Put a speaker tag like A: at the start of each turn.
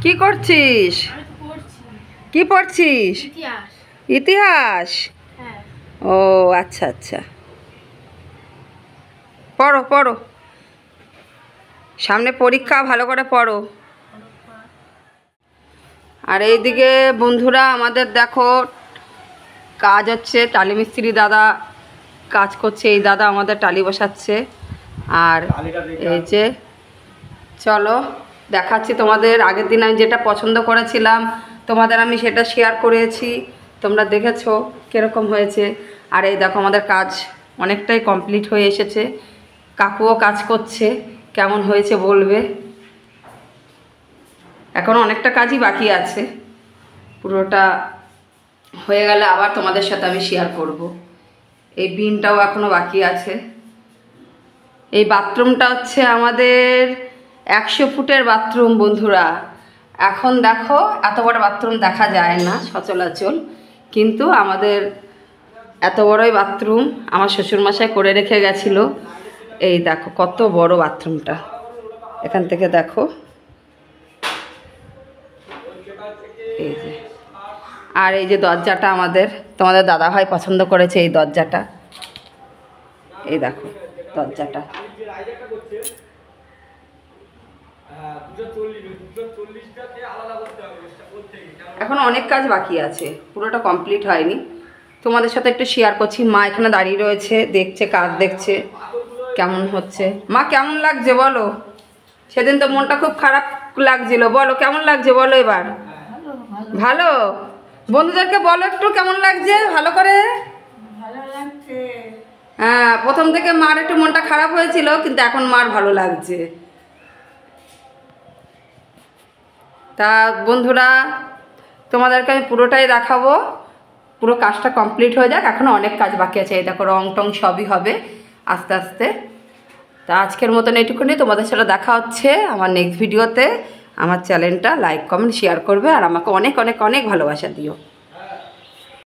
A: কি করছিস? কি পড়ছিস? ইতিহাস। ও আচ্ছা আচ্ছা, পড়ো পড়ো, সামনে পরীক্ষা, ভালো করে পড়ো। আর এইদিকে বন্ধুরা আমাদের দেখো কাজ হচ্ছে, টালি মিস্ত্রি দাদা কাজ করছে। এই দাদা আমাদের টালি বসাচ্ছে। আর এই যে চলো দেখাচ্ছি তোমাদের। আগের দিন আমি যেটা পছন্দ করেছিলাম তোমাদের আমি সেটা শেয়ার করেছি, তোমরা দেখেছো কীরকম হয়েছে। আর এই দেখো আমাদের কাজ অনেকটাই কমপ্লিট হয়ে এসেছে। কাকুও কাজ করছে, কেমন হয়েছে বলবে। এখন অনেকটা কাজই বাকি আছে, পুরোটা হয়ে গেলে আবার তোমাদের সাথে আমি শেয়ার করব। এই বিনটাও এখনও বাকি আছে। এই বাথরুমটা হচ্ছে আমাদের 100 ফুটের বাথরুম বন্ধুরা। এখন দেখো এত বড় বাথরুম দেখা যায় না সচরাচর, কিন্তু আমাদের এত বড়ই বাথরুম আমার শ্বশুরমশাই করে রেখে গেছিলো। এই দেখো কত বড় বাথরুমটা, এখান থেকে দেখো। এই যে, আর এই যে দরজাটা আমাদের তোমাদের দাদাভাই পছন্দ করেছে, এই দরজাটা। এই দেখো দরজাটা। এখন অনেক কাজ বাকি আছে, পুরোটা কমপ্লিট হয়নি, তোমাদের সাথে একটু শেয়ার করছি। মা এখানে দাঁড়িয়ে রয়েছে, দেখছে, কাজ দেখছে কেমন হচ্ছে। মা কেমন লাগছে বলো? সেদিন তো মনটা খুব খারাপ লাগছিল, বলো কেমন লাগছে বলো এবার। ভালো? বন্ধুদেরকে বলো একটু কেমন লাগছে ভালো করে। হ্যাঁ, প্রথম থেকে মার একটু মনটা খারাপ হয়েছিল, কিন্তু এখন মার ভালো লাগছে। তা বন্ধুরা তোমাদেরকে আমি পুরোটাই দেখাবো, পুরো কাজটা কমপ্লিট হয়ে যাক, এখনও অনেক কাজ বাকি আছে। এই দেখো রং টং সবই হবে আস্তে আস্তে। তা আজকের মতন এইটুকুনি, তোমাদের সাথে দেখা হচ্ছে আমার নেক্সট ভিডিওতে। আমার চ্যানেলটা লাইক কমেন্ট শেয়ার করবে, আর আমাকে অনেক অনেক অনেক ভালোবাসা দিও।